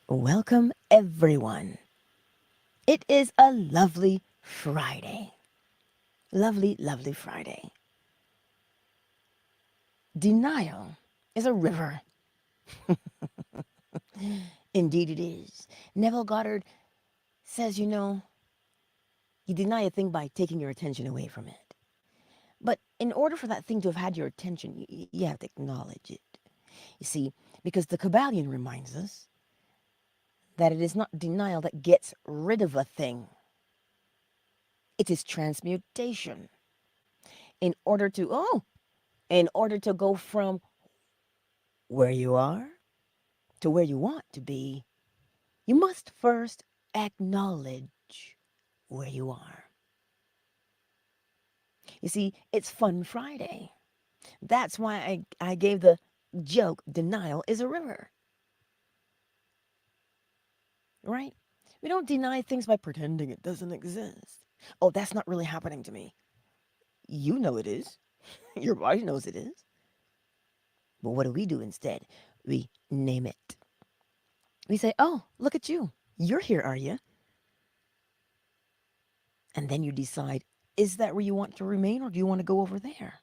Welcome, everyone. It is a lovely Friday. Lovely, lovely Friday. Denial is a river. Indeed, it is. Neville Goddard says, you deny a thing by taking your attention away from it. But in order for that thing to have had your attention, you have to acknowledge it. You see, because the KYBALION reminds us that it is not denial that gets rid of a thing, it is transmutation. In order to go from where you are to where you want to be, you must first acknowledge where you are. You see, it's Fun Friday. That's why I gave the joke, denial is a river, right? We don't deny things by pretending it doesn't exist. Oh, that's not really happening to me. You know it is. Your body knows it is. But what do we do instead? We name it. We say, oh, look at you. You're here, are you? And then you decide, is that where you want to remain or do you want to go over there?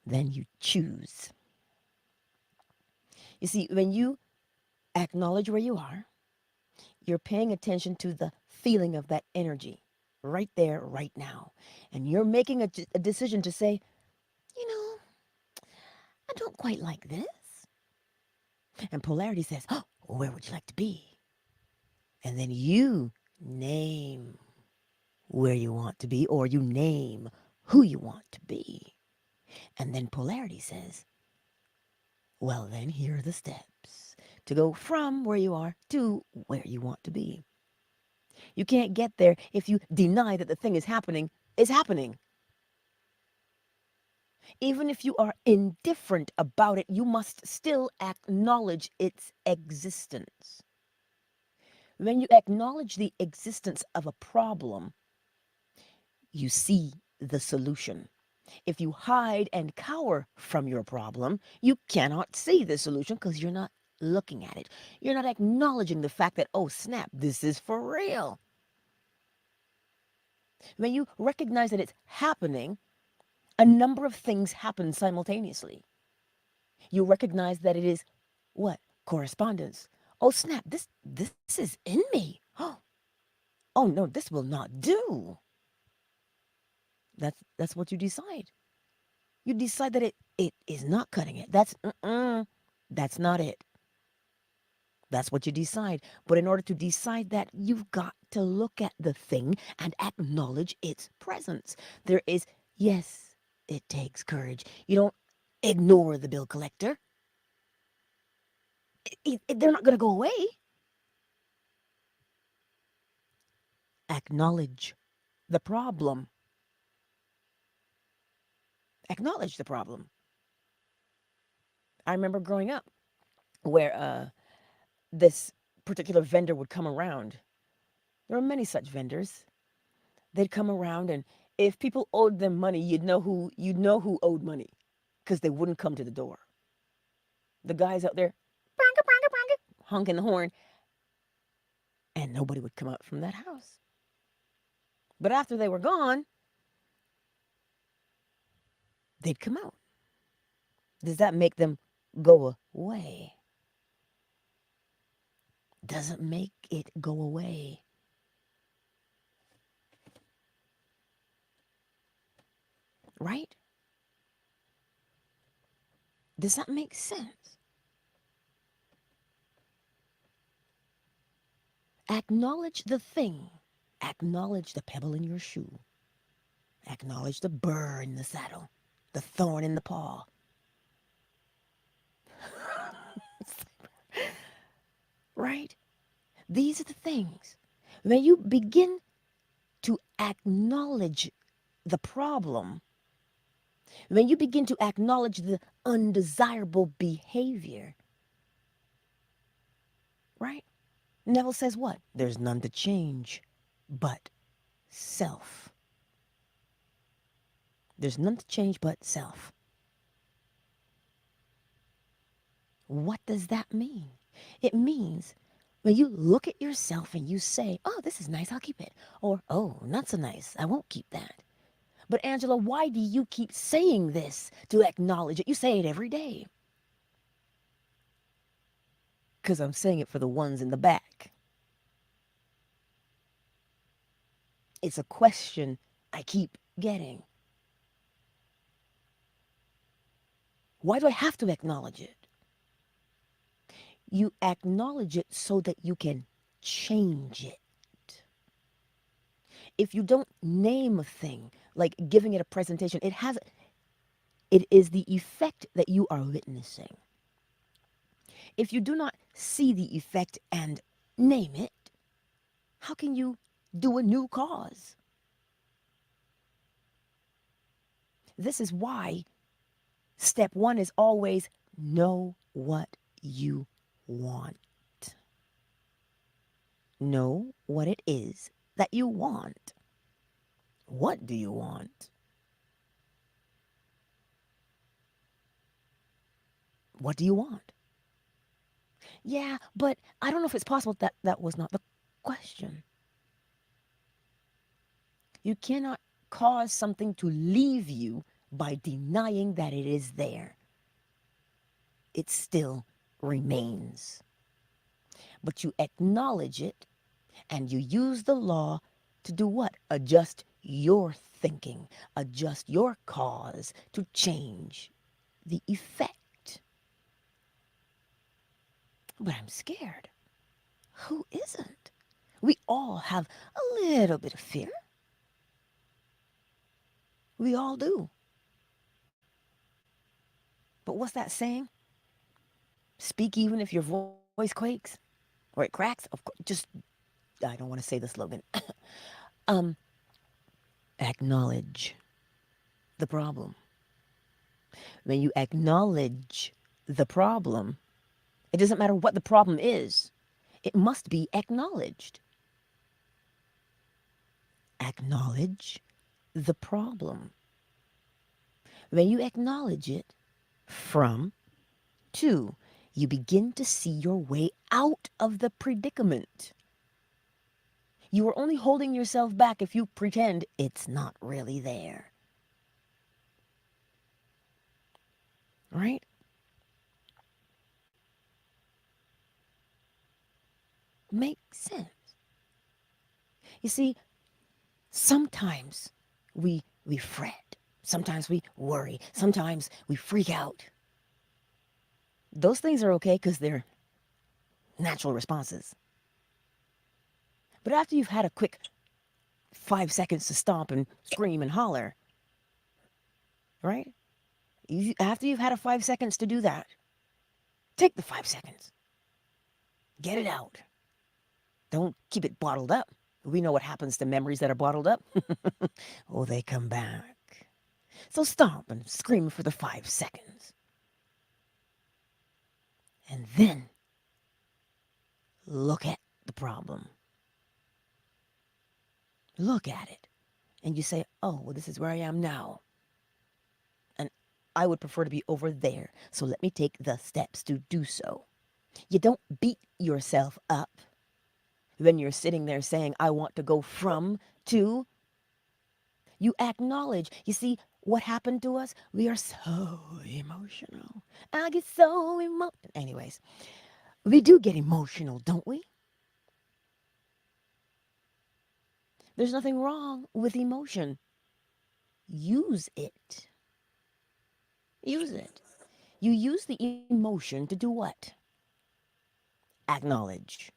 Then you choose. You see, when you acknowledge where you are, you're paying attention to the feeling of that energy right there, right now. And you're making a decision to say, you know, I don't quite like this. And polarity says, oh, where would you like to be? And then you name where you want to be, or you name who you want to be. And then polarity says, well, then here are the steps to go from where you are to where you want to be. You can't get there if you deny that the thing is happening. Is happening. Even if you are indifferent about it, you must still acknowledge its existence. When you acknowledge the existence of a problem, you see the solution. If you hide and cower from your problem, you cannot see the solution because you're not looking at it. You're not acknowledging the fact that, oh snap, this is for real. When you recognize that it's happening, a number of things happen simultaneously. You recognize that it is what? Correspondence. Oh snap, this is in me. Oh no, this will not do. That's what you decide. You decide that it is not cutting it. That's not it. That's what you decide. But in order to decide that, you've got to look at the thing and acknowledge its presence. There is, yes, it takes courage. You don't ignore the bill collector. They're not going to go away. Acknowledge the problem. Acknowledge the problem. I remember growing up where this particular vendor would come around. There were many such vendors. They'd come around, and if people owed them money, you'd know who owed money, because they wouldn't come to the door. The guys out there, honking the horn, and nobody would come out from that house. But after they were gone, they'd come out. Does that make them go away? Doesn't make it go away. Right? Does that make sense? Acknowledge the thing. Acknowledge the pebble in your shoe. Acknowledge the burr in the saddle, the thorn in the paw. Right? These are the things. When you begin to acknowledge the problem, when you begin to acknowledge the undesirable behavior, right? Neville says what? There's none to change but self. There's none to change but self. What does that mean? It means when you look at yourself and you say, oh, this is nice, I'll keep it. Or, oh, not so nice, I won't keep that. But Angela, why do you keep saying this to acknowledge it? You say it every day. Because I'm saying it for the ones in the back. It's a question I keep getting. Why do I have to acknowledge it? You acknowledge it so that you can change it. If you don't name a thing, like giving it a presentation, it is the effect that you are witnessing. If you do not see the effect and name it, how can you do a new cause? This is why step one is always know what you want. Know what it is that you want. What do you want? What do you want? Yeah, but I don't know if it's possible that was not the question. You cannot cause something to leave you by denying that it is there. It still remains. But you acknowledge it and you use the law to do what? Adjust your thinking, adjust your cause to change the effect. But I'm scared. Who isn't? We all have a little bit of fear. We all do. But what's that saying? Speak even if your voice quakes or it cracks. Of course, just I don't want to say the slogan. um, Acknowledge the problem. When you acknowledge the problem, it doesn't matter what the problem is. It must be acknowledged. Acknowledge the problem. When you acknowledge it, from, to, you begin to see your way out of the predicament. You are only holding yourself back if you pretend it's not really there. Right? Makes sense. You see, sometimes we fret. Sometimes we worry. Sometimes we freak out. Those things are okay because they're natural responses. But after you've had a quick 5 seconds to stomp and scream and holler, right? After you've had a 5 seconds to do that, take the 5 seconds. Get it out. Don't keep it bottled up. We know what happens to memories that are bottled up. Oh, they come back. So stomp and scream for the 5 seconds. And then look at the problem. Look at it. And you say, oh, well, this is where I am now. And I would prefer to be over there. So let me take the steps to do so. You don't beat yourself up when you're sitting there saying, I want to go from, to. You acknowledge. You see, what happened to us? We are so emotional. I get so emotional. Anyways, we do get emotional, don't we? There's nothing wrong with emotion. Use it. Use it. You use the emotion to do what? Acknowledge.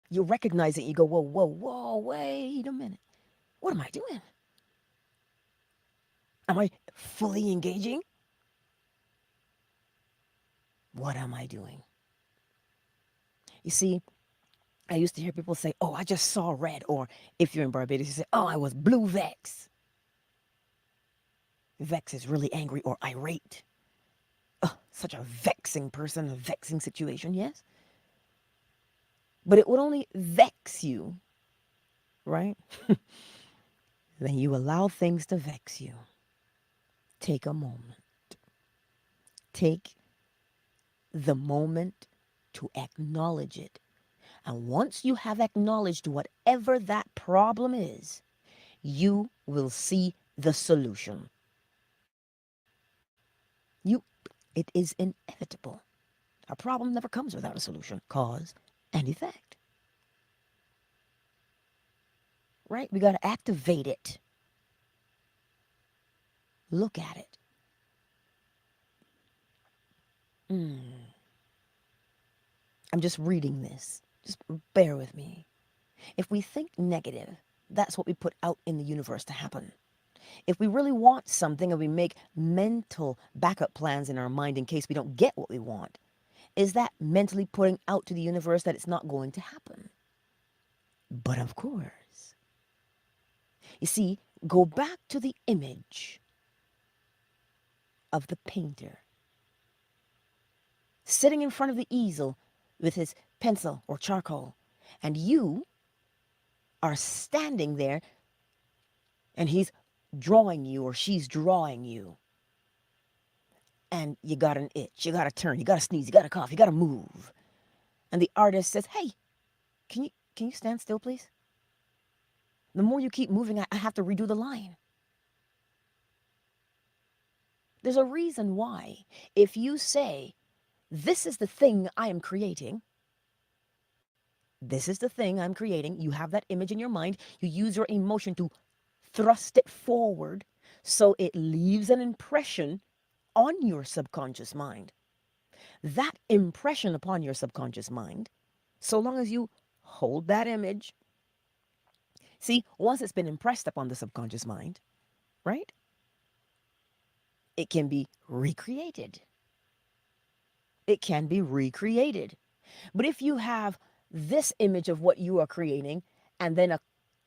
You recognize it. You go, whoa, whoa, whoa, wait a minute. What am I doing? Am I fully engaging? What am I doing? You see, I used to hear people say, oh, I just saw red. Or if you're in Barbados, you say, oh, I was blue vex. Vex is really angry or irate. Oh, such a vexing person, a vexing situation, yes? But it would only vex you, right? When you allow things to vex you. Take a moment. Take the moment to acknowledge it. And once you have acknowledged whatever that problem is, you will see the solution. You, it is inevitable. A problem never comes without a solution, cause and effect. Right? We got to activate it. Look at it. I'm just reading this. Just bear with me. If we think negative, that's what we put out in the universe to happen. If we really want something and we make mental backup plans in our mind in case we don't get what we want, is that mentally putting out to the universe that it's not going to happen? But of course. You see, go back to the image of the painter sitting in front of the easel with his pencil or charcoal, and you are standing there and he's drawing you or she's drawing you, and you got an itch, you got to turn, you got to sneeze, you got to cough, you got to move, and the artist says, hey, can you stand still, please? The more you keep moving, I have to redo the line. There's a reason why. If you say, this is the thing I am creating, this is the thing I'm creating, you have that image in your mind, you use your emotion to thrust it forward so it leaves an impression on your subconscious mind. That impression upon your subconscious mind, so long as you hold that image, see, once it's been impressed upon the subconscious mind, right? It can be recreated. It can be recreated. But if you have this image of what you are creating, and then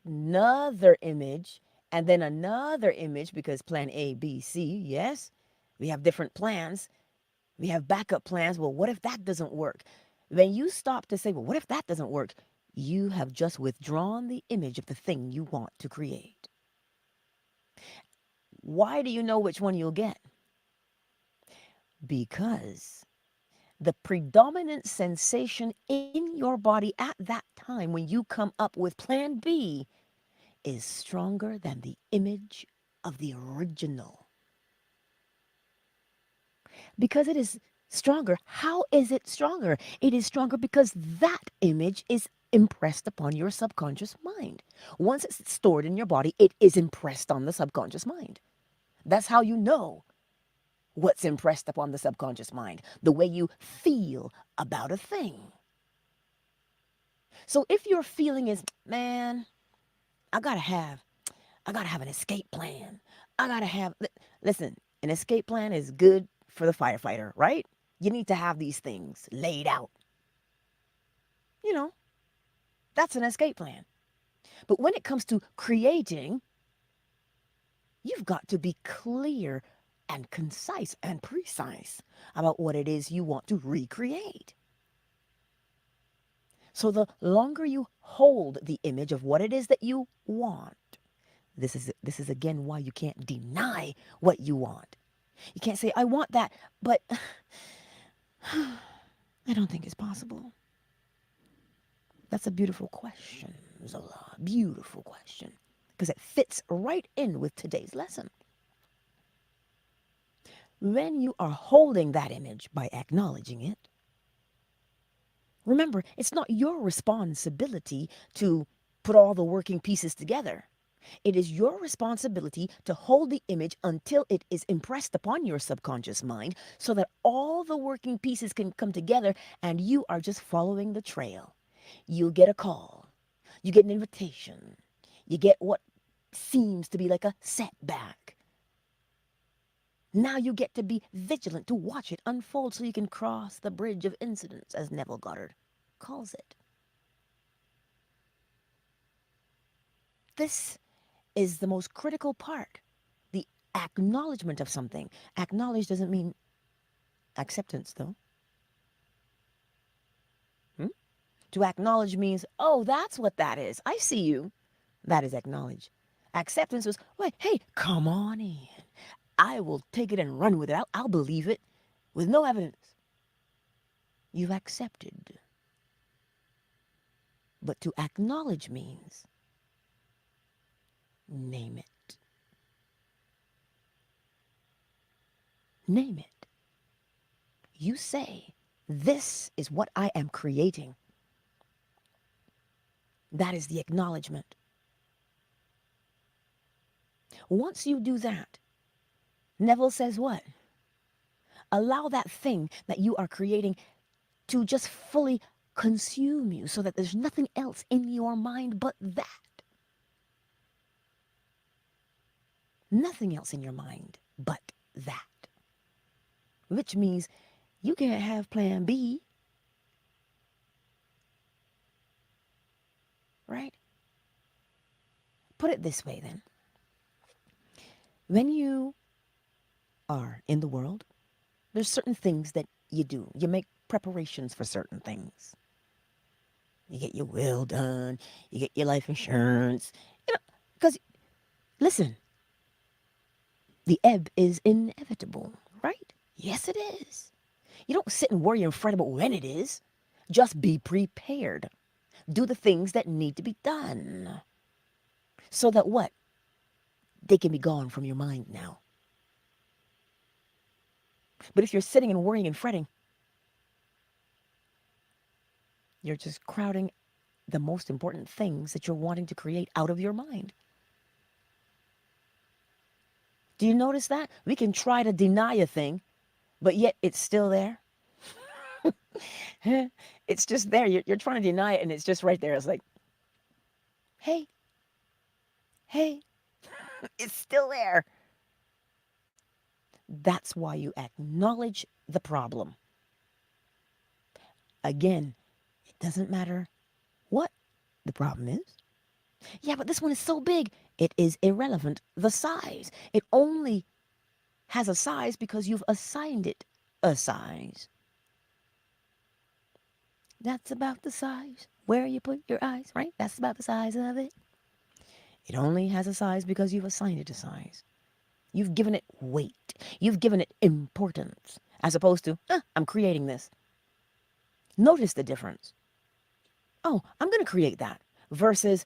another image, and then another image, because plan A, B, C, yes, we have different plans. We have backup plans. Well, what if that doesn't work? When you stop to say, well, what if that doesn't work? You have just withdrawn the image of the thing you want to create. Why do you know which one you'll get? Because the predominant sensation in your body at that time when you come up with plan B is stronger than the image of the original. Because it is stronger. How is it stronger? It is stronger because that image is impressed upon your subconscious mind. Once it's stored in your body, it is impressed on the subconscious mind. That's how you know what's impressed upon the subconscious mind, the way you feel about a thing. So if your feeling is, man, I gotta have an escape plan. I gotta have, listen, an escape plan is good for the firefighter, right? You need to have these things laid out. You know, that's an escape plan. But when it comes to creating, you've got to be clear and concise and precise about what it is you want to recreate. So the longer you hold the image of what it is that you want, this is again why you can't deny what you want. You can't say, I want that, but I don't think it's possible. That's a beautiful question, Zola. Beautiful question. Because it fits right in with today's lesson. When you are holding that image by acknowledging it, remember, it's not your responsibility to put all the working pieces together. It is your responsibility to hold the image until it is impressed upon your subconscious mind so that all the working pieces can come together and you are just following the trail. You get a call. You get an invitation. You get what seems to be like a setback. Now you get to be vigilant to watch it unfold so you can cross the bridge of incidents, as Neville Goddard calls it. This is the most critical part, the acknowledgement of something. Acknowledge doesn't mean acceptance, though. To acknowledge means, oh, that's what that is. I see you. That is acknowledge. Acceptance was, wait, hey, come on in. I will take it and run with it. I'll believe it with no evidence. You've accepted. But to acknowledge means name it. Name it. You say, this is what I am creating. That is the acknowledgement. Once you do that, Neville says what? Allow that thing that you are creating to just fully consume you so that there's nothing else in your mind but that. Nothing else in your mind but that. Which means you can't have plan B. Right? Put it this way then. When you are in the world, there's certain things that you do. You make preparations for certain things. You get your will done. You get your life insurance. Because, listen, the ebb is inevitable, right? Yes, it is. You don't sit and worry and fret about when it is. Just be prepared. Do the things that need to be done. So that what? They can be gone from your mind now. But if you're sitting and worrying and fretting, you're just crowding the most important things that you're wanting to create out of your mind. Do you notice that? We can try to deny a thing, but yet it's still there. It's just there. You're trying to deny it, and it's just right there. It's like, hey, it's still there. That's why you acknowledge the problem. Again, it doesn't matter what the problem is. Yeah, but this one is so big. It is irrelevant. The size. It only has a size because you've assigned it a size. That's about the size. Where you put your eyes, right? That's about the size of it. It only has a size because you've assigned it a size. You've given it weight. You've given it importance. As opposed to, I'm creating this. Notice the difference. Oh, I'm going to create that. Versus,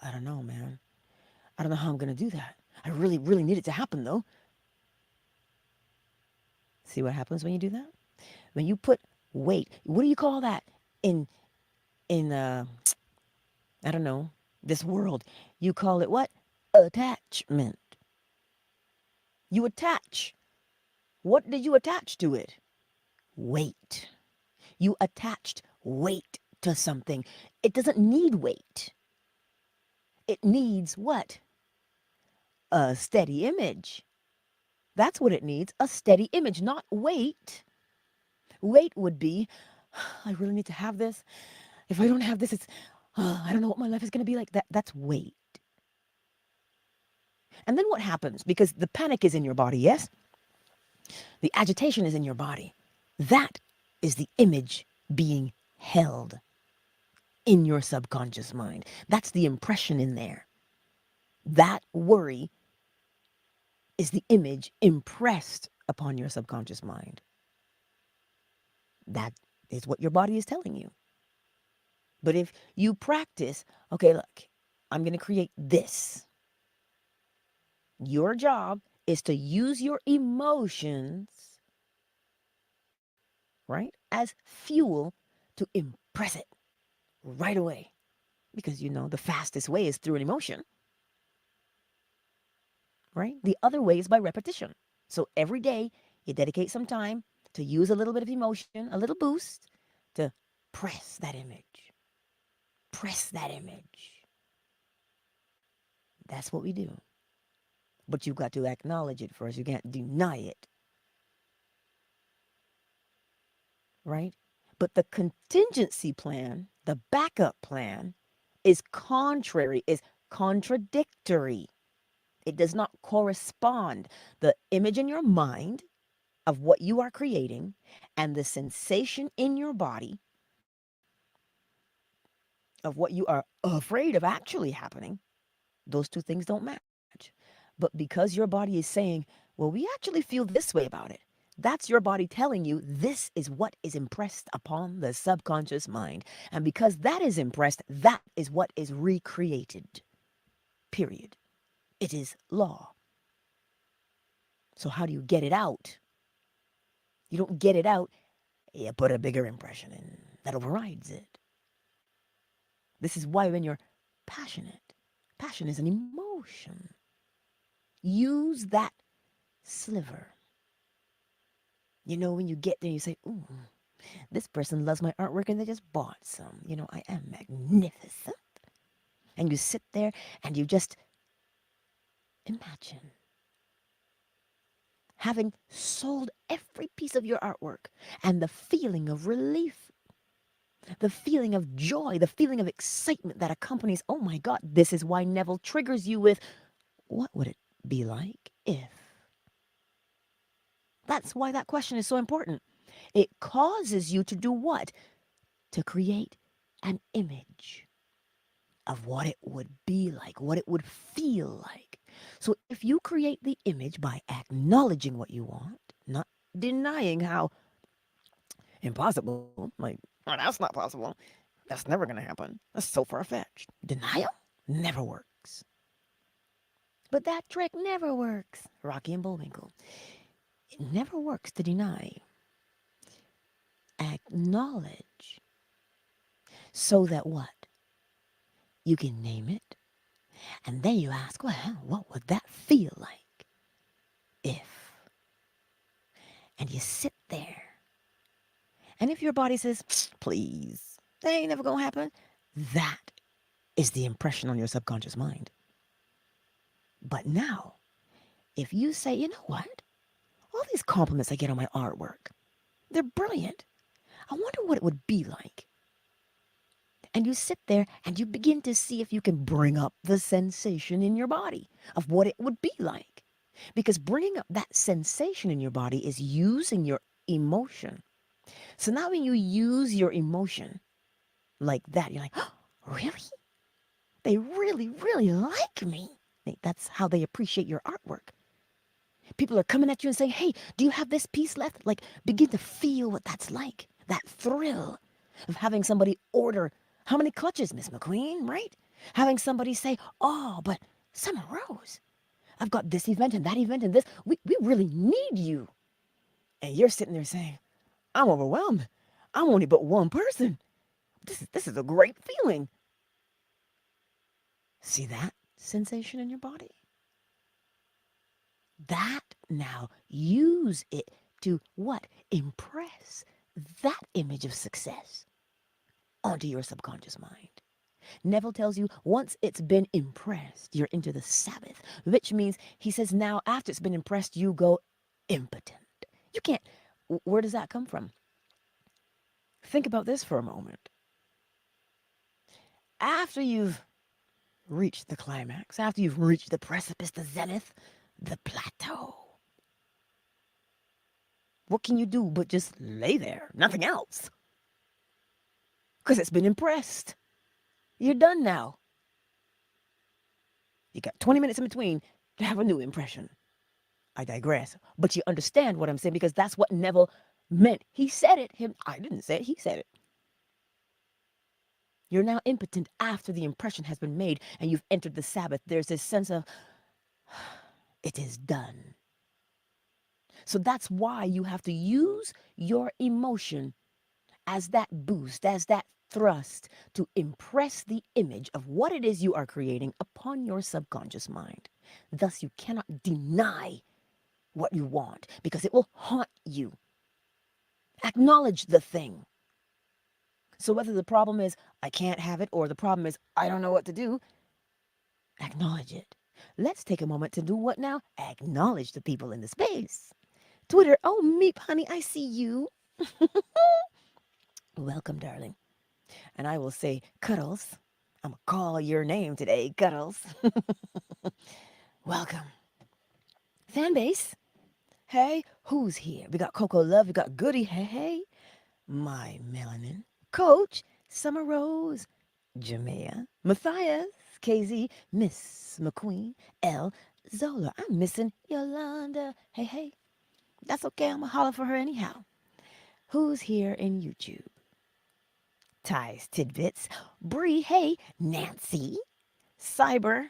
I don't know, man. I don't know how I'm going to do that. I really, really need it to happen, though. See what happens when you do that? When you put weight, what do you call that in I don't know, this world? You call it what? Attachment. You attach. What did you attach to it? Weight. You attached weight to something. It doesn't need weight. It needs what? A steady image. That's what it needs, a steady image, not weight. Weight would be, I really need to have this. If I don't have this, it's, I don't know what my life is going to be like. That's weight. And then what happens? Because the panic is in your body, yes? The agitation is in your body. That is the image being held in your subconscious mind. That's the impression in there. That worry is the image impressed upon your subconscious mind. That is what your body is telling you. But if you practice, okay, look, I'm going to create this. Your job is to use your emotions, right, as fuel to impress it right away. Because you know the fastest way is through an emotion, right? The other way is by repetition. So every day you dedicate some time to use a little bit of emotion, a little boost to press that image. Press that image. That's what we do. But you've got to acknowledge it first. You can't deny it. Right? But the contingency plan, the backup plan, is contrary, is contradictory. It does not correspond. The image in your mind of what you are creating and the sensation in your body of what you are afraid of actually happening, those two things don't match. But because your body is saying, well, we actually feel this way about it, That's your body telling you this is what is impressed upon the subconscious mind. And because that is impressed, that is what is recreated. Period. It is law. So how do you get it out? You don't get it out, you put a bigger impression in that overrides it. This is why when you're passionate, passion is an emotion. Use that sliver. You know, when you get there, you say, ooh, this person loves my artwork and they just bought some. You know, I am magnificent. And you sit there and you just imagine having sold every piece of your artwork and the feeling of relief, the feeling of joy, the feeling of excitement that accompanies, oh my God, this is why Neville triggers you with, what would it be like if? That's why that question is so important. It causes you to do what? To create an image of what it would be like, what it would feel like. So if you create the image by acknowledging what you want, not denying how impossible, like, oh, that's not possible. That's never going to happen. That's so far-fetched. Denial never works. But that trick never works. Rocky and Bullwinkle. It never works to deny. Acknowledge. So that what? You can name it. And then you ask, well, what would that feel like if? And you sit there. And if your body says, please, that ain't never gonna happen, that is the impression on your subconscious mind. But now, if you say, you know what? All these compliments I get on my artwork, they're brilliant. I wonder what it would be like. And you sit there and you begin to see if you can bring up the sensation in your body of what it would be like. Because bringing up that sensation in your body is using your emotion. So now when you use your emotion like that, you're like, oh, really? They really, really like me. That's how they appreciate your artwork. People are coming at you and saying, hey, do you have this piece left? Like, begin to feel what that's like. That thrill of having somebody order, how many clutches, Miss McQueen, right? Having somebody say, oh, but Summer Rose, I've got this event and that event and this. We really need you. And you're sitting there saying, I'm overwhelmed. I'm only but one person. This is a great feeling. See that sensation in your body? That now, use it to what? Impress that image of success onto your subconscious mind. Neville tells you once it's been impressed, you're into the Sabbath, which means he says now after it's been impressed, you go impotent. You can't, where does that come from? Think about this for a moment. After you've reached the climax, after you've reached the precipice, the zenith, the plateau, what can you do but just lay there? Nothing else. Because it's been impressed. You're done now. You got 20 minutes in between to have a new impression. I digress. But you understand what I'm saying because that's what Neville meant. He said it. I didn't say it. He said it. You're now impotent after the impression has been made and you've entered the Sabbath. There's this sense of, it is done. So that's why you have to use your emotion as that boost, as that thrust to impress the image of what it is you are creating upon your subconscious mind. Thus, you cannot deny what you want because it will haunt you. Acknowledge the thing. So whether the problem is, I can't have it, or the problem is, I don't know what to do, acknowledge it. Let's take a moment to do what now? Acknowledge the people in the space. Twitter, oh, Meep, honey, I see you. Welcome, darling. And I will say, Cuddles. I'm going to call your name today, Cuddles. Welcome. Fanbase. Hey, who's here? We got Coco Love, we got Goody, hey. My Melanin. Coach, Summer Rose, Jamea, Matthias, KZ, Miss McQueen, L, Zola. I'm missing Yolanda, hey. That's okay. I'm going to holler for her anyhow. Who's here in YouTube? Ty's Tidbits. Bree, hey. Nancy. Cyber.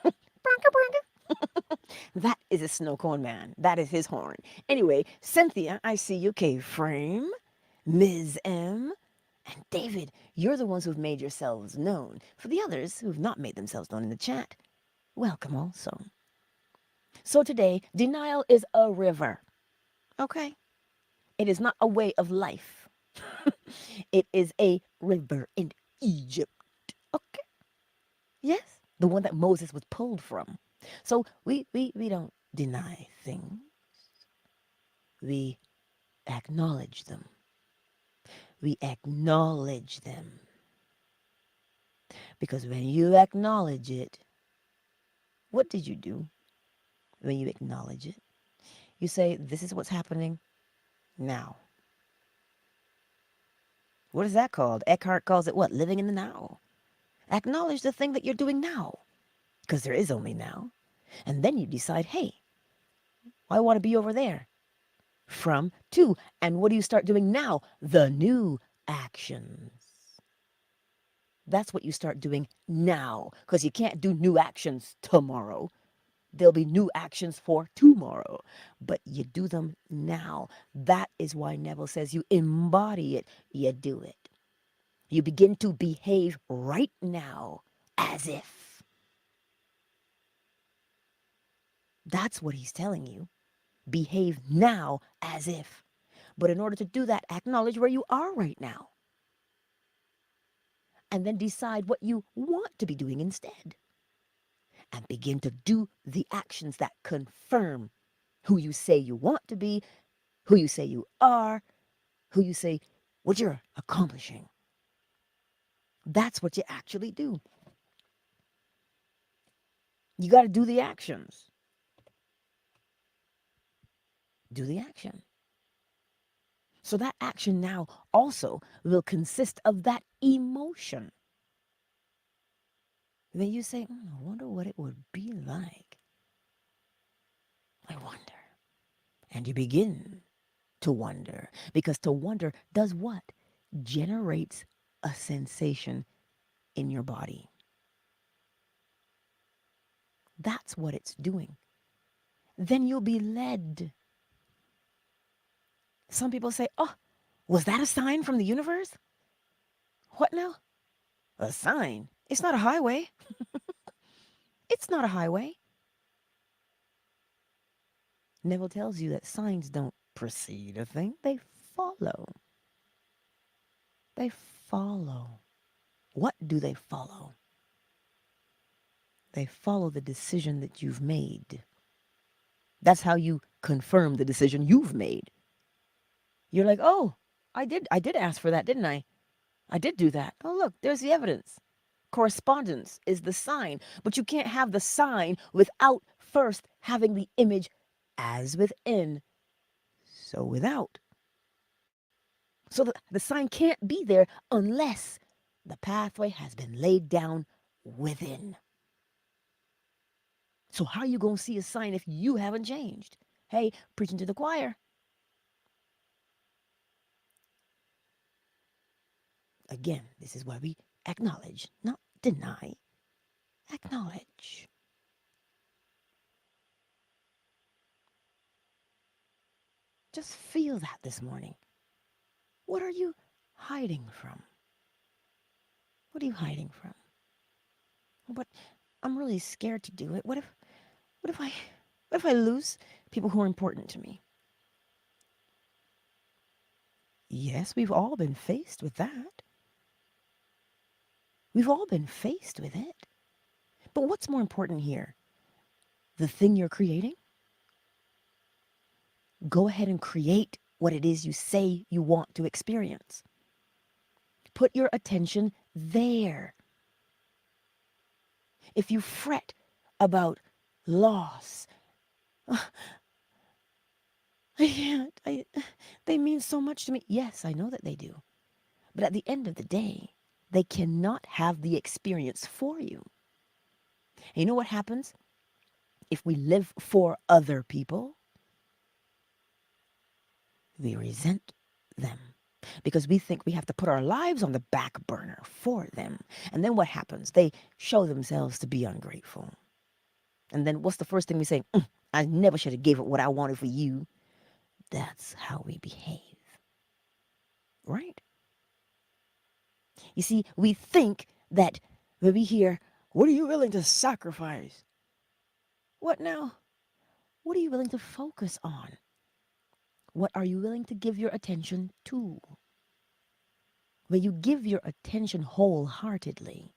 Bronca, bronca. That is a snow cone man. That is his horn. Anyway, Cynthia, I see you. K-Frame. Ms. M. And David, you're the ones who've made yourselves known. For the others who've not made themselves known in the chat, welcome also. So today, denial is a river, okay? It is not a way of life. It is a river in Egypt, okay? Yes, the one that Moses was pulled from. So we don't deny things. We acknowledge them. We acknowledge them. Because when you acknowledge it, what did you do when you acknowledge it? You say, this is what's happening now. What is that called? Eckhart calls it what? Living in the now. Acknowledge the thing that you're doing now, because there is only now. And then you decide, hey, I want to be over there. From, to, and what do you start doing now? The new actions. That's what you start doing now, because you can't do new actions tomorrow. There'll be new actions for tomorrow, but you do them now. That is why Neville says you embody it, you do it. You begin to behave right now as if. That's what he's telling you. Behave now as if. But in order to do that, acknowledge where you are right now. And then decide what you want to be doing instead. And begin to do the actions that confirm who you say you want to be, who you say you are, who you say what you're accomplishing. That's what you actually do. You got to do the actions. Do the action. So that action now also will consist of that emotion. Then you say, I wonder what it would be like. I wonder. And you begin to wonder. Because to wonder does what? Generates a sensation in your body. That's what it's doing. Then you'll be led. Some people say, oh, was that a sign from the universe? What now? A sign? It's not a highway. It's not a highway. Neville tells you that signs don't precede a thing, they follow. They follow. What do they follow? They follow the decision that you've made. That's how you confirm the decision you've made. You're like, oh, I did ask for that, didn't I? I did do that. Oh, look, there's the evidence. Correspondence is the sign, but you can't have the sign without first having the image as within, so without. So the sign can't be there unless the pathway has been laid down within. So how are you going to see a sign if you haven't changed? Hey, preaching to the choir. Again, this is why we acknowledge, not deny. Acknowledge. Just feel that this morning. What are you hiding from? What are you hiding from? But I'm really scared to do it. What if I lose people who are important to me? Yes, we've all been faced with that. We've all been faced with it. But what's more important here? The thing you're creating? Go ahead and create what it is you say you want to experience. Put your attention there. If you fret about loss, I can't, they mean so much to me. Yes, I know that they do. But at the end of the day, they cannot have the experience for you. And you know what happens if we live for other people? We resent them because we think we have to put our lives on the back burner for them. And then what happens? They show themselves to be ungrateful. And then what's the first thing we say? I never should have gave it what I wanted for you. That's how we behave, right? You see, we think that when we hear, what are you willing to sacrifice? What now? What are you willing to focus on? What are you willing to give your attention to? When you give your attention wholeheartedly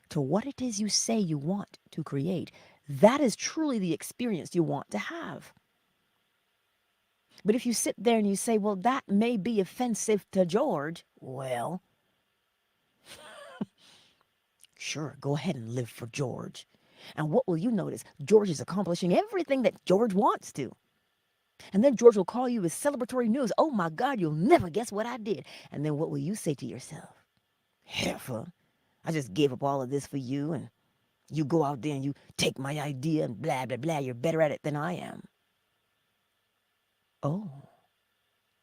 to what it is you say you want to create, that is truly the experience you want to have. But if you sit there and you say, well, that may be offensive to George, well, sure, go ahead and live for George. And what will you notice? George is accomplishing everything that George wants to. And then George will call you with celebratory news. Oh my God, you'll never guess what I did. And then what will you say to yourself? Heifer, I just gave up all of this for you, and you go out there and you take my idea and blah, blah, blah. You're better at it than I am. Oh,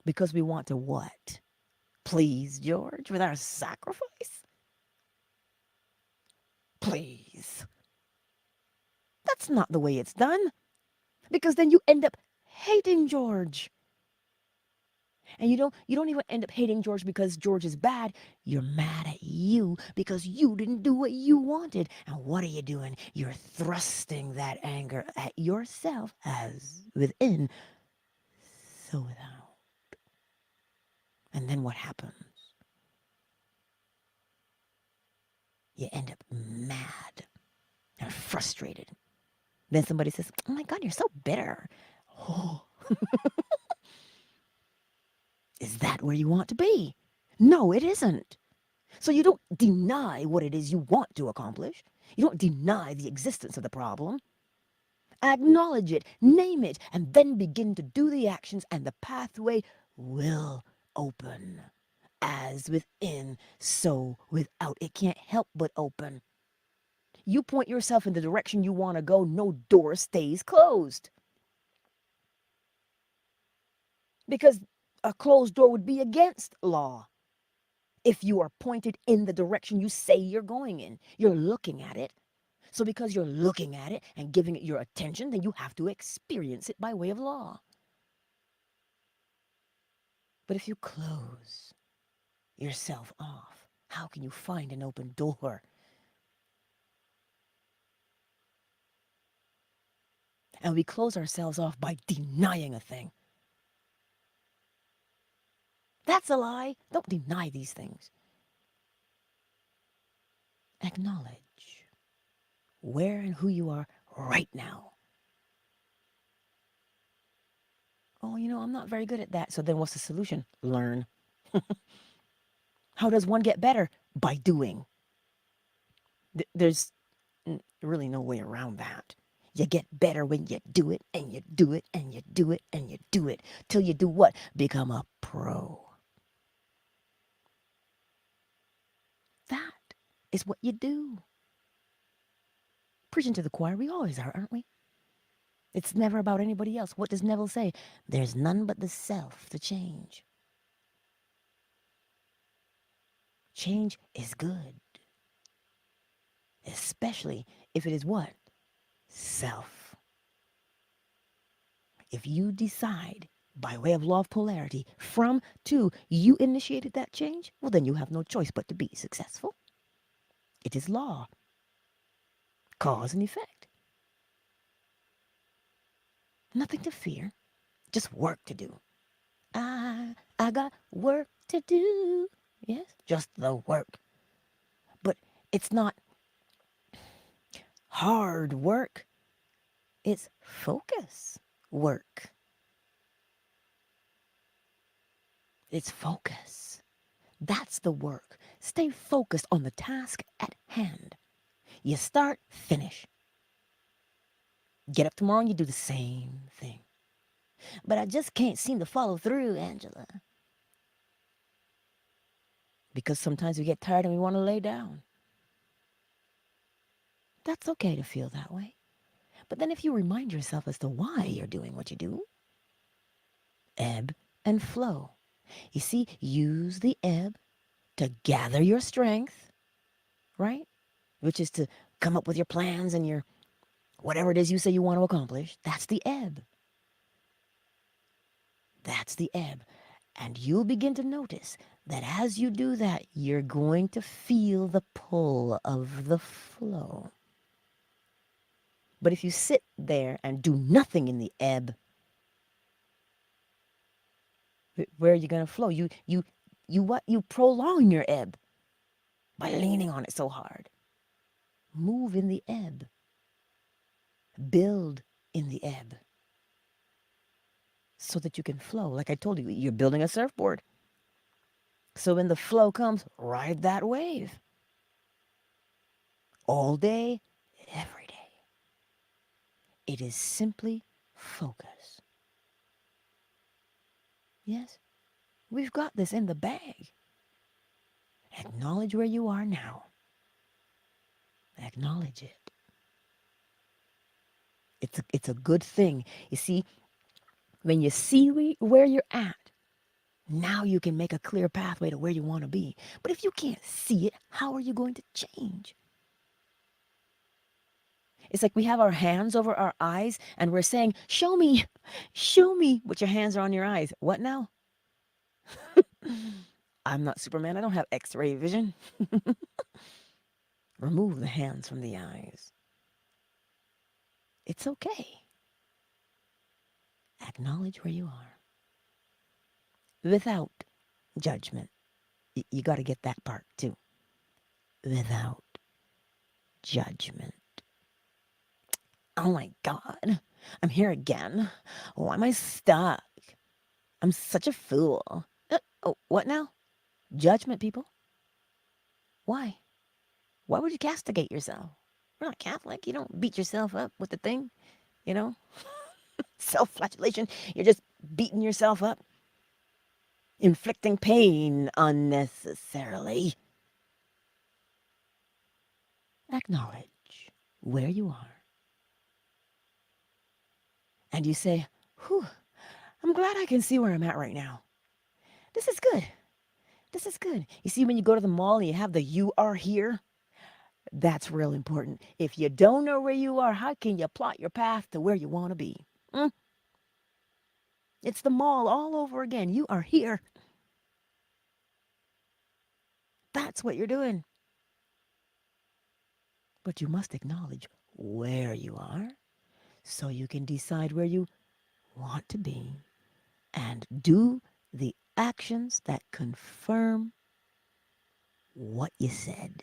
because we want to what? Please, George, with our sacrifice? Please. That's not the way it's done. Because then you end up hating George. And you don't even end up hating George because George is bad. You're mad at you because you didn't do what you wanted. And what are you doing? You're thrusting that anger at yourself as within, so without. And then what happens? You end up mad and frustrated. Then somebody says, oh my God, you're so bitter. Oh, is that where you want to be? No, it isn't. So you don't deny what it is you want to accomplish. You don't deny the existence of the problem. Acknowledge it, name it, and then begin to do the actions, and the pathway will open. As within, so without. It can't help but open. You point yourself in the direction you want to go, no door stays closed. Because a closed door would be against law. If you are pointed in the direction you say you're going in, you're looking at it. So because you're looking at it and giving it your attention, then you have to experience it by way of law. But if you close yourself off, how can you find an open door? And we close ourselves off by denying a thing. That's a lie. Don't deny these things. Acknowledge where and who you are right now. Oh, I'm not very good at that. So then what's the solution? Learn. How does one get better? By doing. There's really no way around that. You get better when you do it, and you do it, and you do it, and you do it. Till you do what? Become a pro. That is what you do. Preaching to the choir, we always are, aren't we? It's never about anybody else. What does Neville say? There's none but the self to change. Change is good. Especially if it is what? Self. If you decide by way of law of polarity from to you initiated that change, well then you have no choice but to be successful. It is law. Cause and effect. Nothing to fear. Just work to do. I got work to do. Yes, just the work. But it's not hard work. It's focus work. It's focus. That's the work. Stay focused on the task at hand. You start, finish. Get up tomorrow and you do the same thing. But I just can't seem to follow through, Angela. Because sometimes we get tired and we want to lay down. That's okay to feel that way. But then if you remind yourself as to why you're doing what you do, ebb and flow. You see, use the ebb to gather your strength, right? Which is to come up with your plans and your whatever it is you say you want to accomplish. That's the ebb. That's the ebb. And you'll begin to notice that as you do that, you're going to feel the pull of the flow. But if you sit there and do nothing in the ebb, where are you going to flow? You prolong your ebb by leaning on it so hard. Move in the ebb. Build in the ebb so that you can flow. Like I told you, you're building a surfboard. So when the flow comes, ride that wave. All day, every day. It is simply focus. Yes, we've got this in the bag. Acknowledge where you are now. Acknowledge it. It's a good thing. You see, when you see where you're at, now you can make a clear pathway to where you want to be. But if you can't see it, how are you going to change? It's like we have our hands over our eyes and we're saying, show me, but your hands are on your eyes. What now? I'm not Superman. I don't have X-ray vision. Remove the hands from the eyes. It's okay. Acknowledge where you are without judgment. You got to get that part too. Without judgment. Oh my God, I'm here again. Why am I stuck? I'm such a fool. Oh, what now? Judgment, people. Why? Why would you castigate yourself? You're not Catholic. You don't beat yourself up with the thing, you know? Self-flagellation. You're just beating yourself up. Inflicting pain unnecessarily. Acknowledge where you are. And you say, whew, I'm glad I can see where I'm at right now. This is good. This is good. You see, when you go to the mall and you have the "you are here," that's real important. If you don't know where you are, how can you plot your path to where you want to be? It's the mall all over again. You are here. That's what you're doing. But you must acknowledge where you are so you can decide where you want to be and do the actions that confirm what you said.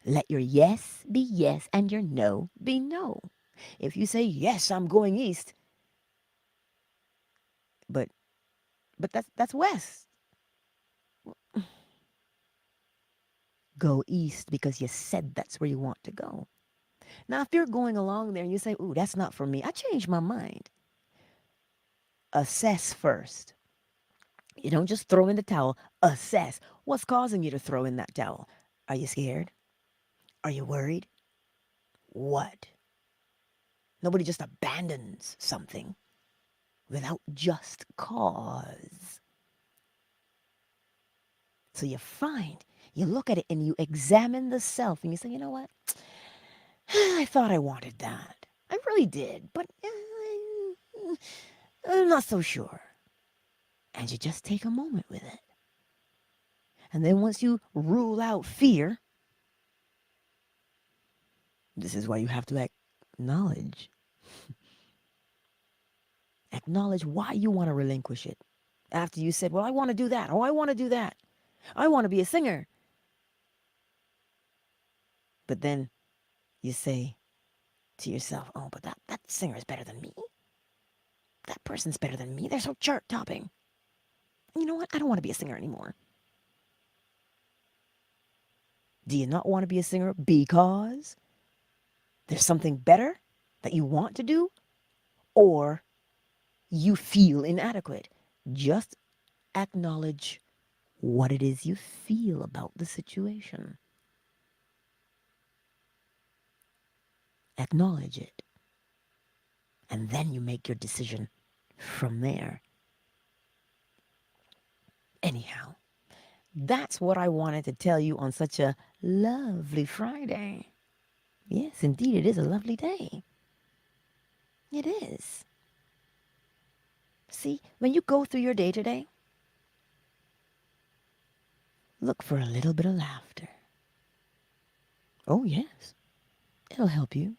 Let your yes be yes and your no be no. If you say, yes, I'm going east, but that's west. Go east because you said that's where you want to go. Now, if you're going along there and you say, ooh, that's not for me, I changed my mind. Assess first. You don't just throw in the towel. Assess. What's causing you to throw in that towel? Are you scared? Are you worried? What? Nobody just abandons something without just cause. So you look at it and you examine the self and you say, you know what? I thought I wanted that. I really did, but I'm not so sure. And you just take a moment with it. And then once you rule out fear, this is why you have to acknowledge. Acknowledge why you want to relinquish it. After you said, well, I want to do that. Oh, I want to do that. I want to be a singer. But then you say to yourself, oh, but that singer is better than me. That person's better than me. They're so chart topping. You know what? I don't want to be a singer anymore. Do you not want to be a singer because there's something better that you want to do? Or you feel inadequate? Just acknowledge what it is you feel about the situation. Acknowledge it. And then you make your decision from there. Anyhow, that's what I wanted to tell you on such a lovely Friday. Yes, indeed, it is a lovely day. It is. See, when you go through your day today, look for a little bit of laughter. Oh, yes. It'll help you.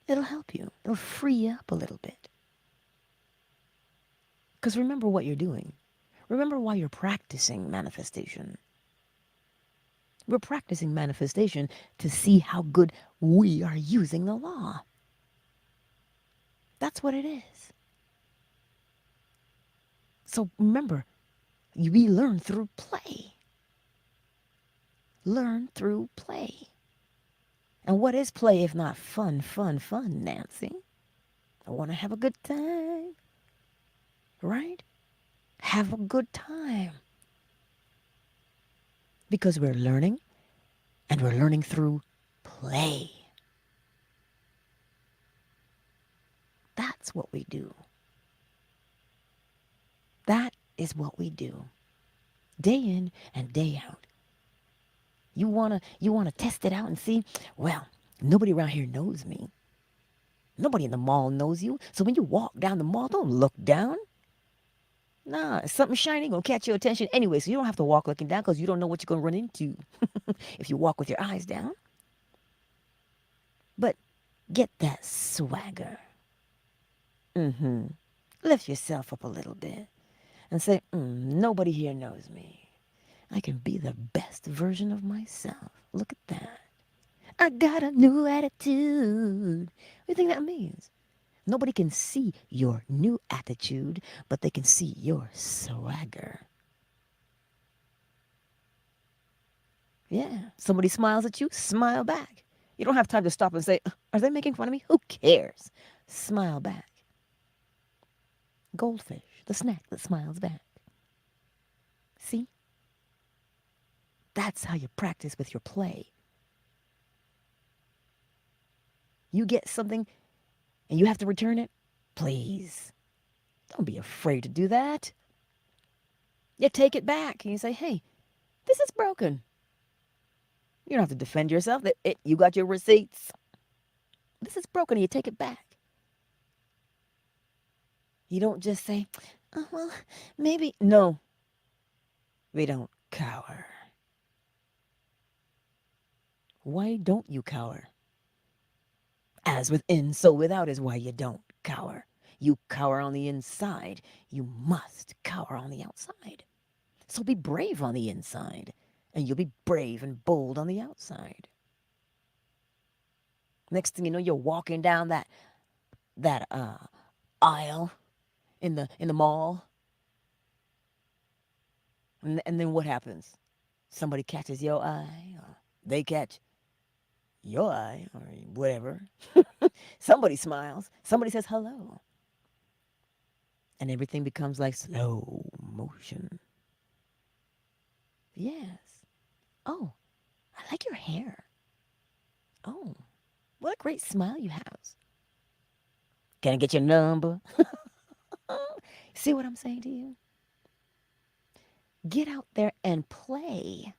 It'll help you. It'll free you up a little bit. Because remember what you're doing. Remember why you're practicing manifestation. We're practicing manifestation to see how good we are using the law. That's what it is. So remember, we learn through play. Learn through play. And what is play if not fun, fun, fun, Nancy? I want to have a good time. Right? Have a good time. Because we're learning, and we're learning through play. That's what we do. That is what we do. Day in and day out. You wanna test it out and see? Well, nobody around here knows me. Nobody in the mall knows you. So when you walk down the mall, don't look down. Nah, something shiny gonna catch your attention anyway. So you don't have to walk looking down because you don't know what you're gonna run into if you walk with your eyes down. But get that swagger. Lift yourself up a little bit and say, nobody here knows me. I can be the best version of myself. Look at that. I got a new attitude. What do you think that means? Nobody can see your new attitude, but they can see your swagger. Yeah. Somebody smiles at you, smile back. You don't have time to stop and say, are they making fun of me? Who cares? Smile back. Goldfish, the snack that smiles back. See? That's how you practice with your play. You get something and you have to return it, please. Don't be afraid to do that. You take it back and you say, hey, this is broken. You don't have to defend yourself. You got your receipts. This is broken and you take it back. You don't just say, oh, well, maybe. No, we don't cower. Why don't you cower? As within, so without is why you don't cower. You cower on the inside. You must cower on the outside. So be brave on the inside, and you'll be brave and bold on the outside. Next thing you know, you're walking down that aisle in the mall, and then what happens? Somebody catches your eye, or they catch your eye, or whatever. Somebody smiles. Somebody says hello. And everything becomes like slow motion. Yes. Oh, I like your hair. Oh, what a great smile you have. Can I get your number? See what I'm saying to you? Get out there and play.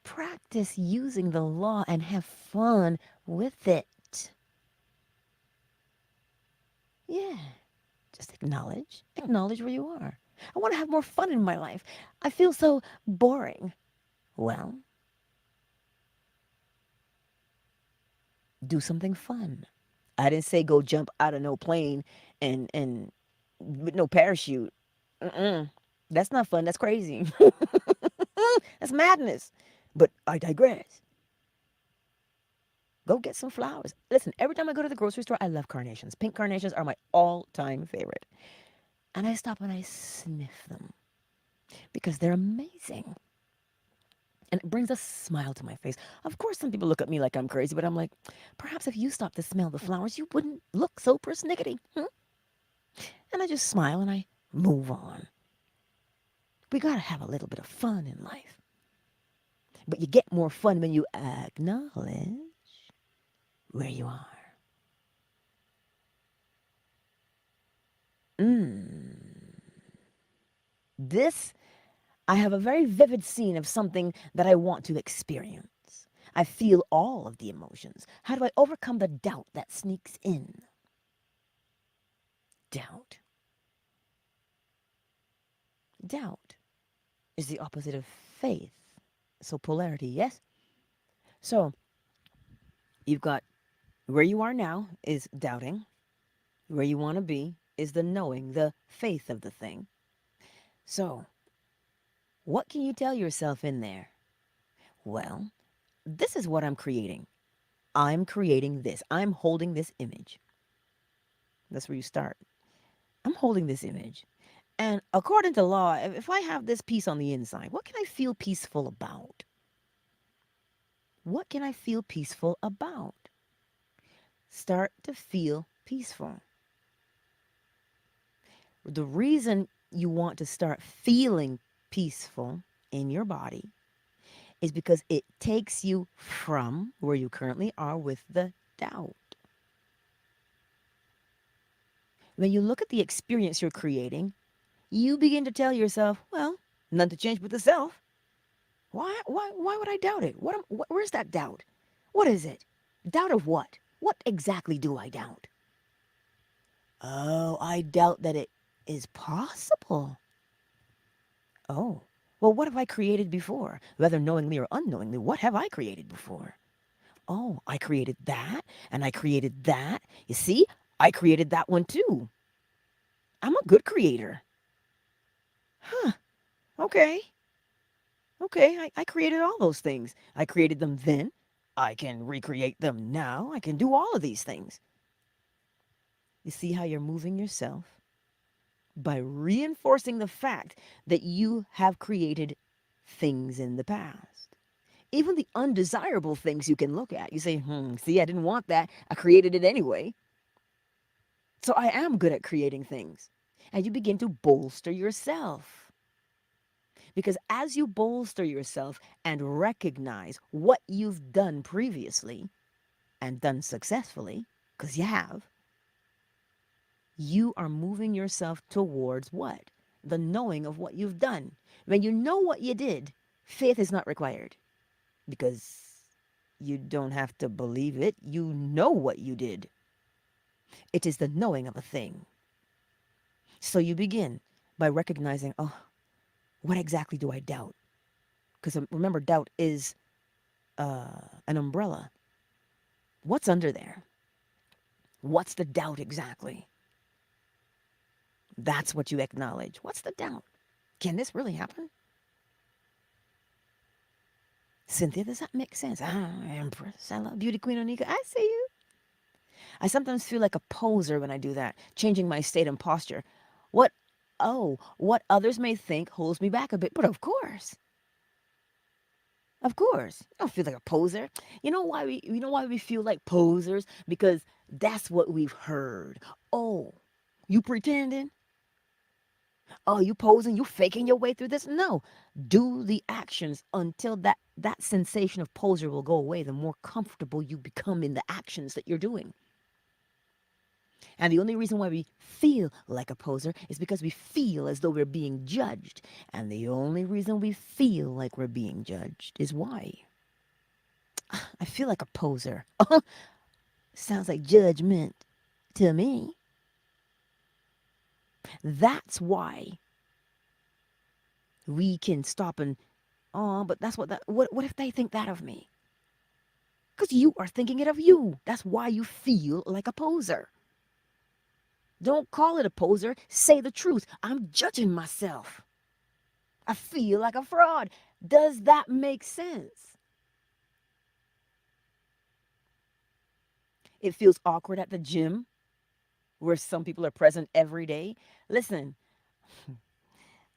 Practice using the law and have fun with it. Yeah. Just acknowledge where you are. I want to have more fun in my life. I feel so boring. Well, do something fun. I didn't say go jump out of no plane and with no parachute. That's not fun. That's crazy. That's madness. But I digress. Go get some flowers. Listen, every time I go to the grocery store, I love carnations. Pink carnations are my all-time favorite. And I stop and I sniff them because they're amazing. And it brings a smile to my face. Of course, some people look at me like I'm crazy, but I'm like, perhaps if you stopped to smell the flowers, you wouldn't look so persnickety. And I just smile and I move on. We gotta have a little bit of fun in life. But you get more fun when you acknowledge where you are. This, I have a very vivid scene of something that I want to experience. I feel all of the emotions. How do I overcome the doubt that sneaks in? Doubt. Doubt is the opposite of faith. So, polarity, yes? So, you've got where you are now is doubting, where you want to be is the knowing, the faith of the thing. So, what can you tell yourself in there? Well, this is what I'm creating. I'm creating this. I'm holding this image. That's where you start. I'm holding this image. And according to law, if I have this peace on the inside, what can I feel peaceful about? What can I feel peaceful about? Start to feel peaceful. The reason you want to start feeling peaceful in your body is because it takes you from where you currently are with the doubt. When you look at the experience you're creating, you begin to tell yourself, well, none to change but the self. Why would I doubt it? Where's that doubt? What is it? Doubt of what? What exactly do I doubt? Oh, I doubt that it is possible. Oh, well, what have I created before? Whether knowingly or unknowingly, what have I created before? Oh, I created that, and I created that. You see, I created that one too. I'm a good creator. Huh, okay. Okay, I created all those things. I created them then. I can recreate them now. I can do all of these things. You see how you're moving yourself? By reinforcing the fact that you have created things in the past. Even the undesirable things you can look at. You say, see, I didn't want that. I created it anyway. So I am good at creating things. And you begin to bolster yourself. Because as you bolster yourself and recognize what you've done previously and done successfully, because you have, you are moving yourself towards what? The knowing of what you've done. When you know what you did, faith is not required because you don't have to believe it. You know what you did. It is the knowing of a thing. So you begin by recognizing, oh, what exactly do I doubt? Because remember, doubt is an umbrella. What's under there? What's the doubt exactly? That's what you acknowledge. What's the doubt? Can this really happen? Cynthia, does that make sense? Ah, Empress. I love Beauty Queen Onika. I see you. I sometimes feel like a poser when I do that, changing my state and posture. What, what others may think holds me back a bit, but of course. Of course. I don't feel like a poser. You know why we feel like posers? Because that's what we've heard. Oh, you pretending? Oh, you posing, you faking your way through this? No. Do the actions until that sensation of poser will go away, the more comfortable you become in the actions that you're doing. And the only reason why we feel like a poser is because we feel as though we're being judged. And the only reason we feel like we're being judged is why? I feel like a poser. Sounds like judgment to me. That's why we can stop and, but that's what if they think that of me? Because you are thinking it of you. That's why you feel like a poser. Don't call it a poser. Say the truth. I'm judging myself. I feel like a fraud. Does that make sense? It feels awkward at the gym where some people are present every day. Listen,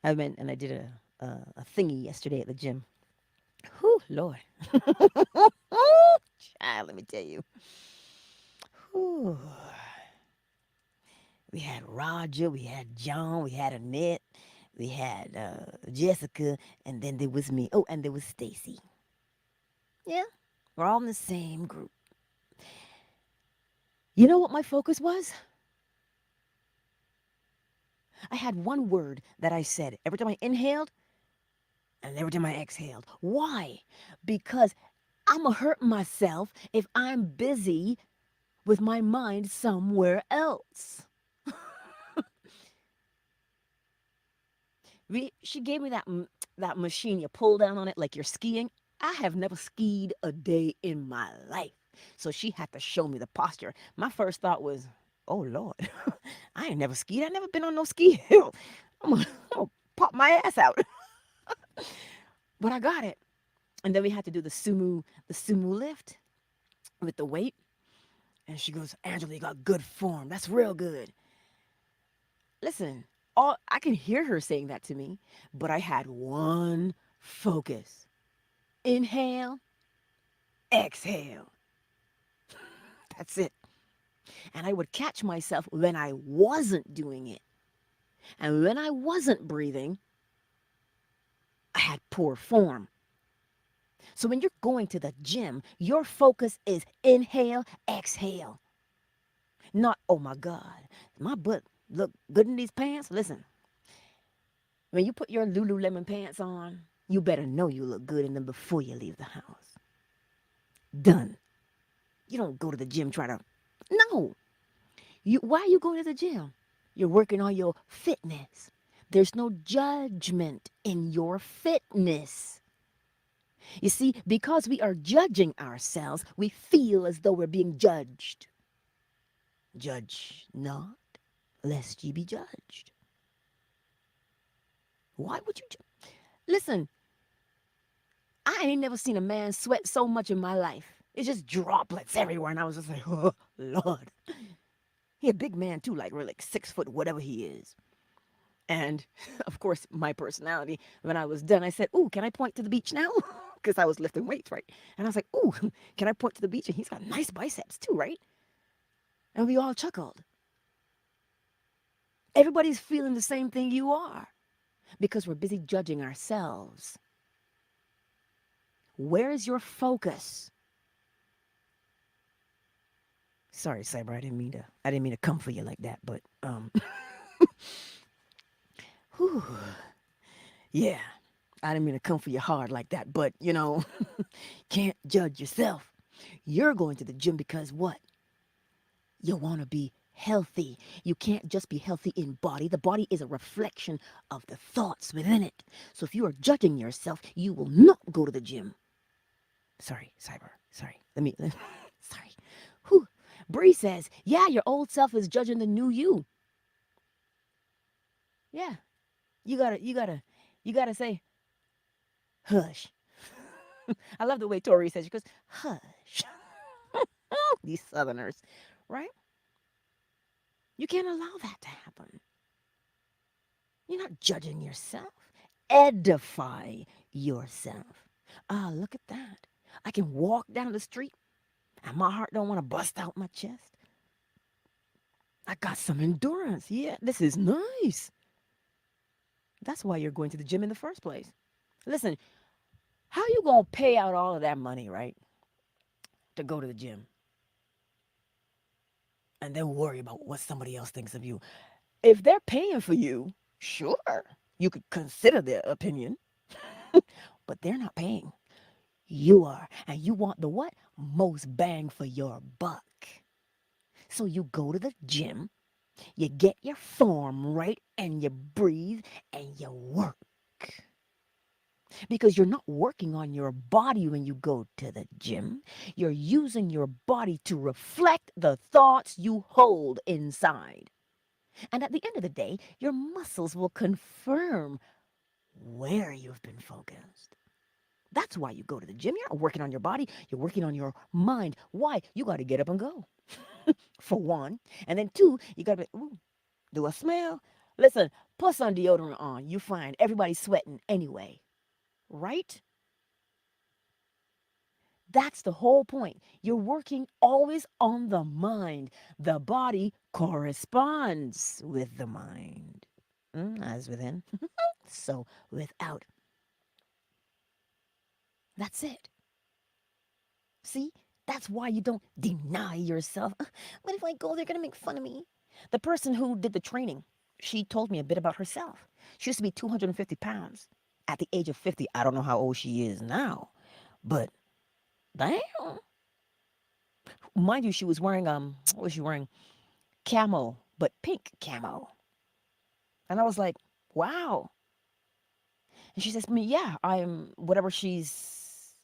I went and I did a thingy yesterday at the gym. Whew, Lord. Child, let me tell you. Whew. We had Roger, we had John, we had Annette, we had Jessica, and then there was me. Oh, and there was Stacy. Yeah, we're all in the same group. You know what my focus was? I had one word that I said every time I inhaled and every time I exhaled. Why? Because I'm going to hurt myself if I'm busy with my mind somewhere else. She gave me that machine. You pull down on it like you're skiing. I have never skied a day in my life. So she had to show me the posture. My first thought was, oh Lord, I ain't never skied. I never been on no ski hill. I'm gonna pop my ass out. But I got it. And then we had to do the sumo lift with the weight. And she goes, Angela, you got good form. That's real good. Listen, all I can hear her saying that to me, but I had one focus. Inhale, exhale. That's it. And I would catch myself when I wasn't doing it. And when I wasn't breathing, I had poor form. So when you're going to the gym, your focus is inhale, exhale. Not, oh my God, my butt look good in these pants. Listen, when you put your Lululemon pants on, you better know you look good in them before you leave the house. Done. You don't go to the gym try to, no. Why are you going to the gym? You're working on your fitness. There's no judgment in your fitness. You see, because we are judging ourselves, we feel as though we're being judged. Judge not, lest ye be judged. Why would you? Listen, I ain't never seen a man sweat so much in my life. It's just droplets everywhere, and I was just like, oh, Lord. He a big man too, like really like 6 foot, whatever he is. And of course, my personality, when I was done, I said, ooh, can I point to the beach now? Because I was lifting weights, right? And I was like, ooh, can I point to the beach? And he's got nice biceps too, right? And we all chuckled. Everybody's feeling the same thing you are because we're busy judging ourselves. Where is your focus? Sorry, Cyber, I didn't mean to come for you like that, but whew, yeah, I didn't mean to come for you hard like that, but can't judge yourself. You're going to the gym because what? You want to be healthy. You can't just be healthy in body. The body is a reflection of the thoughts within it. So if you are judging yourself, you will not go to the gym. Sorry, Cyber. Sorry. Sorry. Whew. Bree says, yeah, your old self is judging the new you. Yeah. You gotta say, hush. I love the way Tori says, she goes, hush. These Southerners, right? You can't allow that to happen. You're not judging yourself. Edify yourself. Ah, look at that. I can walk down the street and my heart don't want to bust out my chest. I got some endurance. Yeah, this is nice. That's why you're going to the gym in the first place. Listen, how you going to pay out all of that money, right, to go to the gym and then worry about what somebody else thinks of you? If they're paying for you, sure, you could consider their opinion, but they're not paying. You are, and you want the what? Most bang for your buck. So you go to the gym, you get your form right, and you breathe and you work. Because you're not working on your body when you go to the gym. You're using your body to reflect the thoughts you hold inside. And at the end of the day, your muscles will confirm where you've been focused. That's why you go to the gym. You're not working on your body, you're working on your mind. Why? You got to get up and go, for one. And then two, you got to be, ooh, do I smell? Listen, put some deodorant on. You find everybody's sweating anyway, right? That's the whole point. You're working always on the mind. The body corresponds with the mind. As within, so without. That's it. See? That's why you don't deny yourself. What if I go, they're going to make fun of me? The person who did the training, She told me a bit about herself. She used to be 250 pounds at the age of 50. I don't know how old she is now, but damn. Mind you, she was wearing, what was she wearing? Camo, but pink camo. And I was like, wow. And she says to me, yeah, I'm whatever she's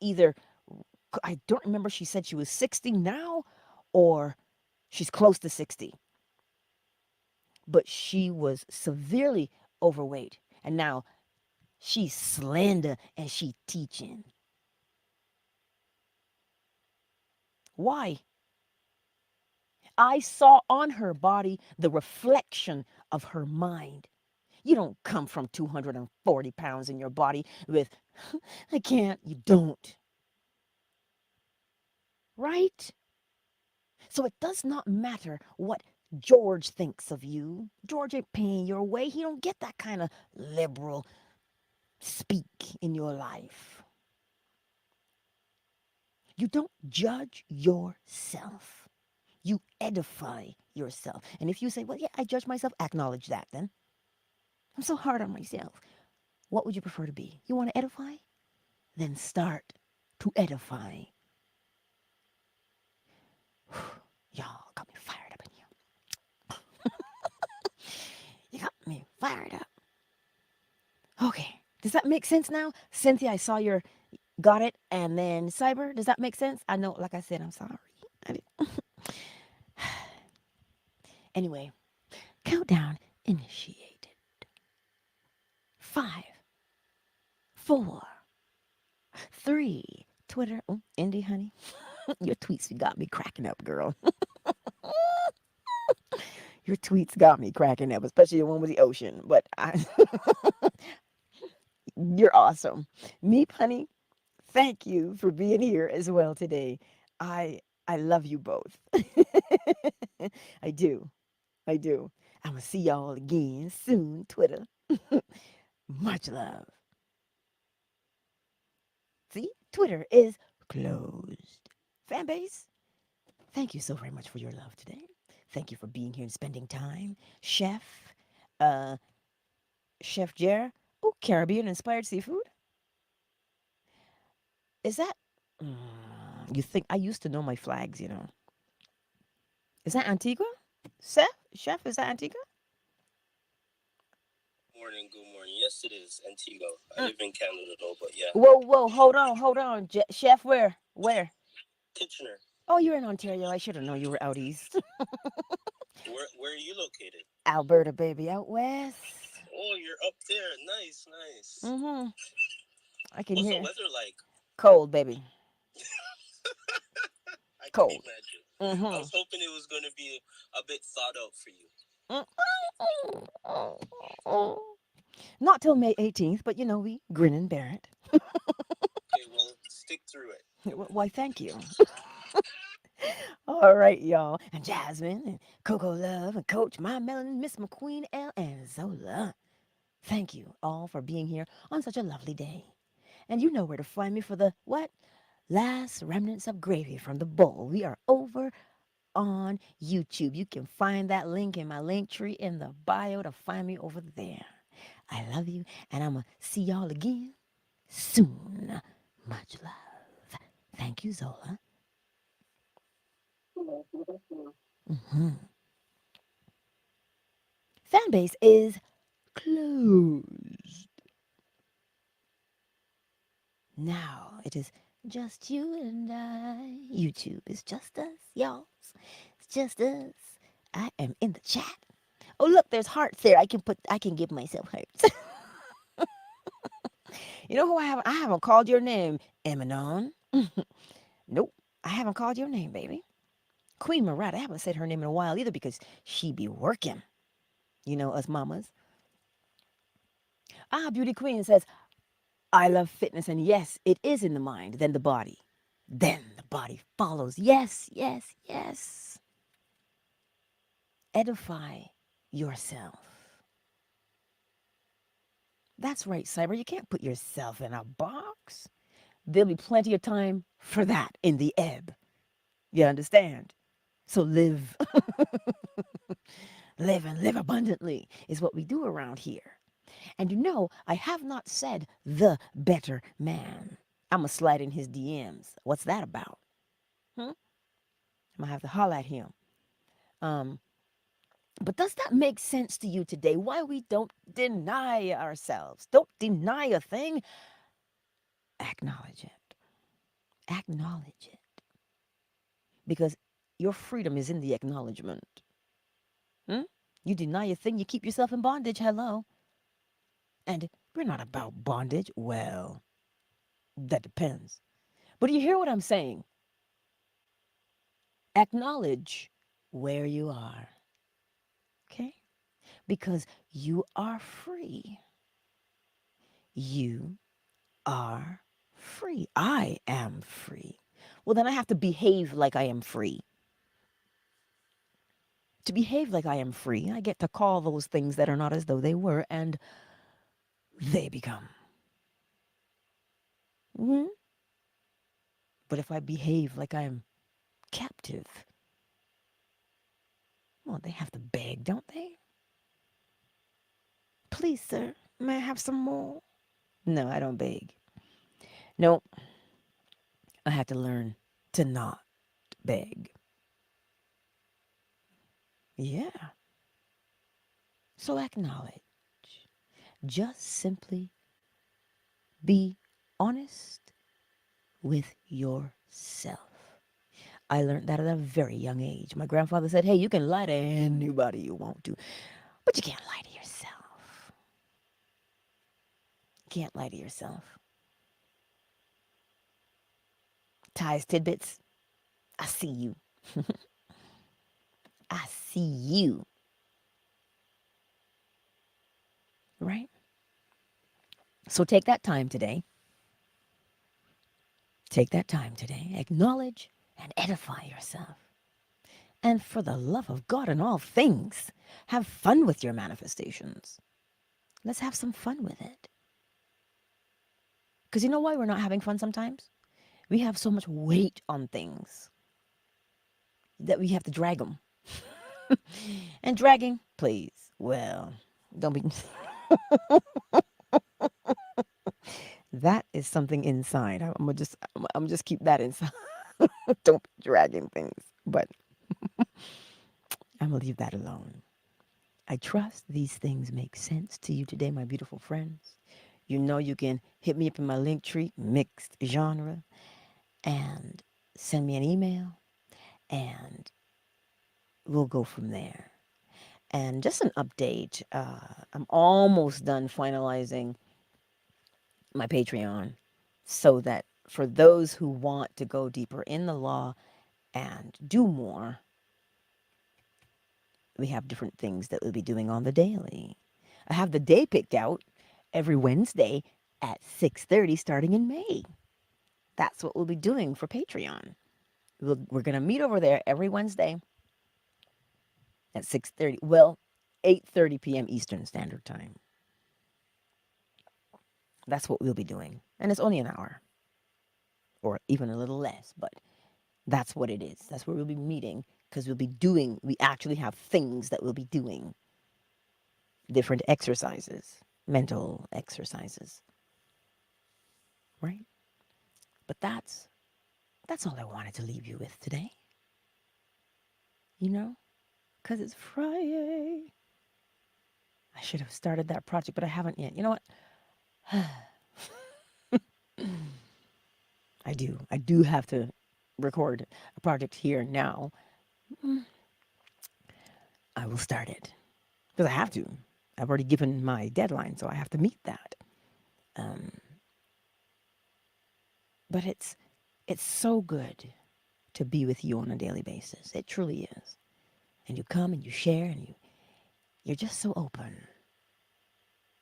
either, I don't remember, she said she was 60 now or she's close to 60, but she was severely overweight. And now she's slender and she teaching. Why? I saw on her body the reflection of her mind. You don't come from 240 pounds in your body with, I can't, you don't. Right? So it does not matter what George thinks of you. George ain't paying your way. He don't get that kind of liberal speak in your life. You don't judge yourself. You edify yourself. And if you say, well, yeah, I judge myself, acknowledge that then. I'm so hard on myself. What would you prefer to be? You want to edify? Then start to edify. Y'all got me fired up in here. You got me fired up. Okay. Does that make sense now? Cynthia, I saw your got it. And then Cyber, does that make sense? I know, like I said, I'm sorry. Anyway, countdown initiated. 5, 4, 3. Twitter. Oh, Indy, honey. Your tweets got me cracking up, girl. Your tweets got me cracking up, especially the one with the ocean. But you're awesome. Meep, honey, thank you for being here as well today. I I love you both. I do. I do. I'm gonna see y'all again soon, Twitter. Much love. See, Twitter is closed. Fanbase, thank you so very much for your love today. Thank you for being here and spending time. Chef, uh, Chef Jer. Oh, Caribbean inspired seafood. Is that? You think I used to know my flags? Is that Antigua? Chef, is that Antigua? Morning, good morning. Yes, it is Antigua. I live in Canada though, but yeah, Whoa, hold on. Chef, where? Where? Kitchener. Oh, you're in Ontario. I should have known you were out east. Where are you located? Alberta, baby, out west. Oh, you're up there. Nice, nice. Mm-hmm. I can What's the hear. weather like? Cold, baby. I can Cold. imagine. I Mm-hmm. was hoping it was going to be a bit thought out for you. Not till May 18th, but we grin and bear it. Okay, well, stick through it. Why, thank you. All right, y'all. And Jasmine, and Coco Love, and Coach My Melon, Miss McQueen L, and Zola. Thank you all for being here on such a lovely day. And you know where to find me for the what? Last remnants of gravy from the bowl. We are over on YouTube. You can find that link in my link tree in the bio to find me over there. I love you, and I'm going to see y'all again soon. Much love. Thank you, Zola. hmm Fanbase is closed. Now it is just you and I. YouTube is just us, y'all. It's just us. I am in the chat. Oh look, there's hearts there. I can give myself hearts. You know who I haven't called your name, Eminon. Nope. I haven't called your name, baby. Queen Marat, I haven't said her name in a while either because she be working. Us mamas. Beauty Queen says, I love fitness, and yes, it is in the mind, then the body. Then the body follows. Yes, yes, yes. Edify yourself. That's right, Cyber. You can't put yourself in a box. There'll be plenty of time for that in the ebb. You understand? So live. Live and live abundantly is what we do around here. And you know, I have not said the better man. I'm going to slide in his DMs. What's that about? Hmm? I'm going to have to holler at him. Um, but does that make sense to you today? Why we don't deny ourselves? Don't deny a thing. Acknowledge it. Acknowledge it. Because your freedom is in the acknowledgement. Hmm? You deny a thing, you keep yourself in bondage. Hello. And we're not about bondage. Well, that depends. But do you hear what I'm saying? Acknowledge where you are. Okay? Because you are free. You are free. I am free. Well, then I have to behave like I am free. To behave like I am free, I get to call those things that are not as though they were, and they become. Hmm. But if I behave like I am captive, well, they have to beg, don't they? Please, sir, may I have some more? No, I don't beg. No, I had to learn to not beg. Yeah. So acknowledge. Just simply be honest with yourself. I learned that at a very young age. My grandfather said, hey, you can lie to anybody you want to, but you can't lie to yourself. You can't lie to yourself. Ties tidbits, I see you. I see you. Right? So take that time today. Take that time today. Acknowledge and edify yourself. And for the love of God in all things, have fun with your manifestations. Let's have some fun with it. Because you know why we're not having fun sometimes? We have so much weight on things that we have to drag them. And dragging, please, well, don't be. That is something inside. I'm gonna just keep that inside. Don't be dragging things, but I'm gonna leave that alone. I trust these things make sense to you today, my beautiful friends. You know you can hit me up in my link tree, mixed genre, and send me an email, and we'll go from there. And just an update, I'm almost done finalizing my Patreon so that for those who want to go deeper in the law and do more, we have different things that we'll be doing on the daily. I have the day picked out every Wednesday at 6:30 starting in May. That's what we'll be doing for Patreon. We're going to meet over there every Wednesday at 6:30. Well, 8:30 p.m. Eastern Standard Time. That's what we'll be doing. And it's only an hour or even a little less, but that's what it is. That's where we'll be meeting because we actually have things that we'll be doing, different exercises, mental exercises, right? But that's all I wanted to leave you with today, you know, because it's Friday. I should have started that project, but I haven't yet. You know what? I do have to record a project here now. I will start it because I have to. I've already given my deadline, so I have to meet that. Um, but it's so good to be with you on a daily basis. It truly is. And you come and you share and you're just so open.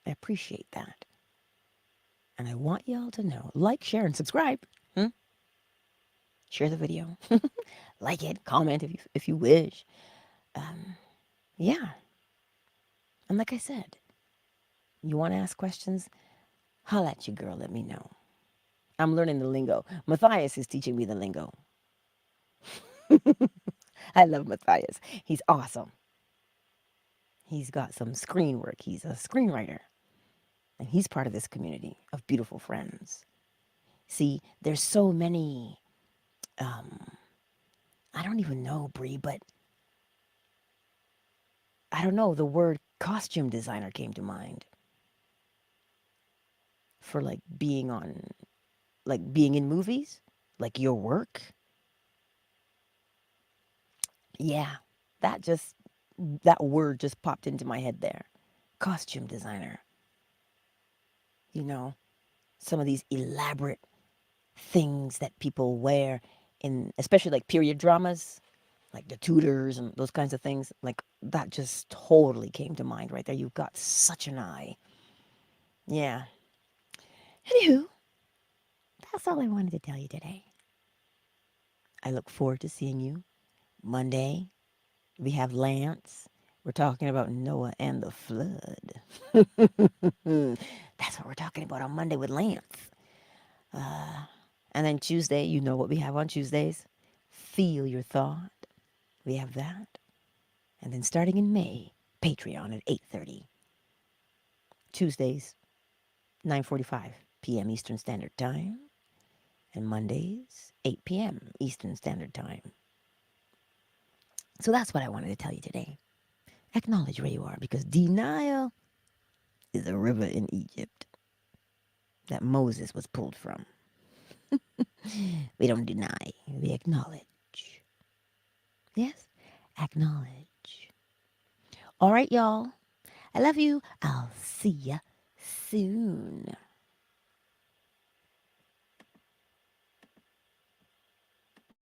I appreciate that. And I want y'all to know, like, share, and subscribe. Hmm? Share the video. Like it, comment if you wish. Yeah. And like I said, you want to ask questions? Holla at you, girl. Let me know. I'm learning the lingo. Matthias is teaching me the lingo. I love Matthias. He's awesome. He's got some screen work. He's a screenwriter, and he's part of this community of beautiful friends. See, there's so many, I don't even know, Bree, but I don't know, the word costume designer came to mind for like being on, like being in movies, like your work. Yeah, that just, that word just popped into my head there. Costume designer. You know, some of these elaborate things that people wear in, especially like period dramas, like the Tudors and those kinds of things. Like that just totally came to mind right there. You've got such an eye. Yeah. Anywho, that's all I wanted to tell you today. I look forward to seeing you Monday. We have Lance. We're talking about Noah and the flood. That's what we're talking about on Monday with Lance. And then Tuesday, you know what we have on Tuesdays? Feel Your Thought. We have that. And then starting in May, Patreon at 8:30. Tuesdays, 9:45 p.m. Eastern Standard Time. And Mondays, 8 p.m. Eastern Standard Time. So that's what I wanted to tell you today. Acknowledge where you are, because denial is a river in Egypt that Moses was pulled from. We don't deny, we acknowledge. Yes? Acknowledge. All right, y'all. I love you. I'll see ya soon.